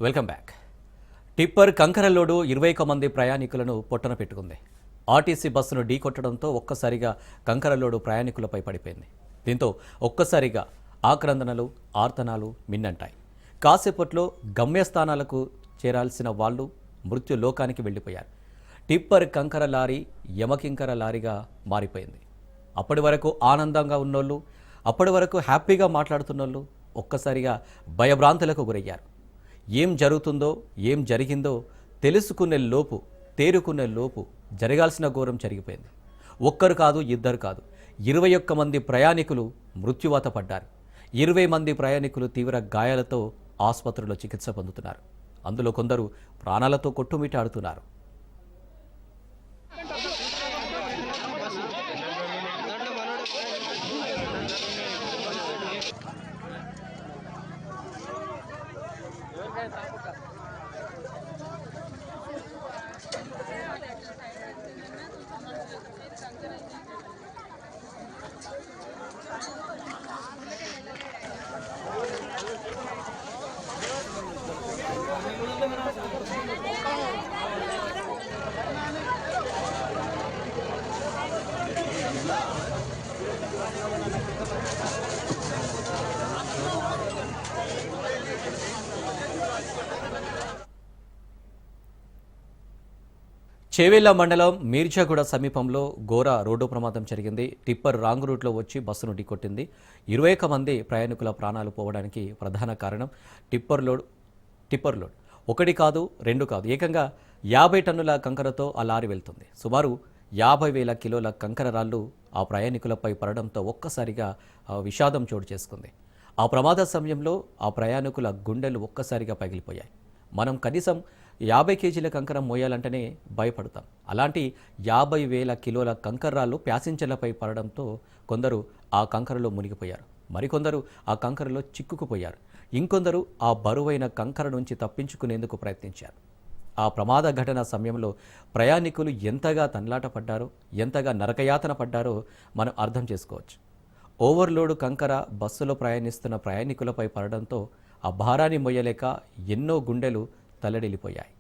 Welcome back. Tipper కంకర load 21 మంది ప్రయాణికులను పొట్టన పెట్టుకుంది. ఆర్టీసీ బస్సును ఢీకొట్టడంతో ఒక్కసారిగా కంకర లోడు ప్రయాణికులపై పడిపోయింది. దీంతో ఒక్కసారిగా ఆక్రందనలు, ఆర్తనాలు మిన్నంటాయి. కాసేపట్లో గమ్యస్థానాలకు చేరాల్సిన వాళ్ళు మృత్యు లోకానికి వెళ్ళిపోయారు. టిప్పర్ కంకర లారీ యమకింకర లారీగా మారిపోయింది. అప్పటి వరకు ఆనందంగా ఉన్నోళ్ళు, అప్పటి వరకు హ్యాపీగా మాట్లాడుతున్నోళ్ళు ఒక్కసారిగా భయభ్రాంతులకు గురయ్యారు. ఏం జరుగుతుందో, ఏం జరిగిందో తెలుసుకునే లోపు, తేరుకునే లోపు జరగాల్సిన ఘోరం జరిగిపోయింది. ఒక్కరు కాదు, ఇద్దరు కాదు, 21 మంది ప్రయాణికులు మృత్యువాత పడ్డారు. 20 మంది ప్రయాణికులు తీవ్ర గాయాలతో ఆసుపత్రిలో చికిత్స పొందుతున్నారు. అందులో కొందరు ప్రాణాలతో కొట్టుమిట్టాడుతున్నారు. చేవెళ్ల మండలం మీర్జాగూడ సమీపంలో ఘోర రోడ్డు ప్రమాదం జరిగింది. టిప్పర్ రాంగ్ రూట్లో వచ్చి బస్సును ఢీకొట్టింది. 21 మంది ప్రయాణికుల ప్రాణాలు పోవడానికి ప్రధాన కారణం టిప్పర్ లోడ్. ఒకటి కాదు, రెండు కాదు, ఏకంగా 50 టన్నుల కంకరతో ఆ లారీ వెళ్తుంది. సుమారు 50,000 కిలోల కంకర రాళ్లు ఆ ప్రయాణికులపై పడడంతో ఒక్కసారిగా విషాదం చోటు చేసుకుంది. ఆ ప్రమాద సమయంలో ఆ ప్రయాణికుల గుండెలు ఒక్కసారిగా పగిలిపోయాయి. మనం కనీసం 50 కేజీల కంకర మోయాలంటేనే భయపడతాం. అలాంటి 50,000 కిలోల కంకర్రాళ్ళు ప్యాసింజర్లపై పడడంతో కొందరు ఆ కంకరలో మునిగిపోయారు. మరికొందరు ఆ కంకరలో చిక్కుకుపోయారు. ఇంకొందరు ఆ బరువైన కంకర నుంచి తప్పించుకునేందుకు ప్రయత్నించారు. ఆ ప్రమాద ఘటన సమయంలో ప్రయాణికులు ఎంతగా తన్లాట పడ్డారో, ఎంతగా నరకయాతన పడ్డారో మనం అర్థం చేసుకోవచ్చు. ఓవర్లోడ్ కంకర బస్సులో ప్రయాణిస్తున్న ప్రయాణికులపై పడడంతో ఆ భారాన్ని మొయ్యలేక ఎన్నో గుండెలు తల్లడిల్లిపోయాయి.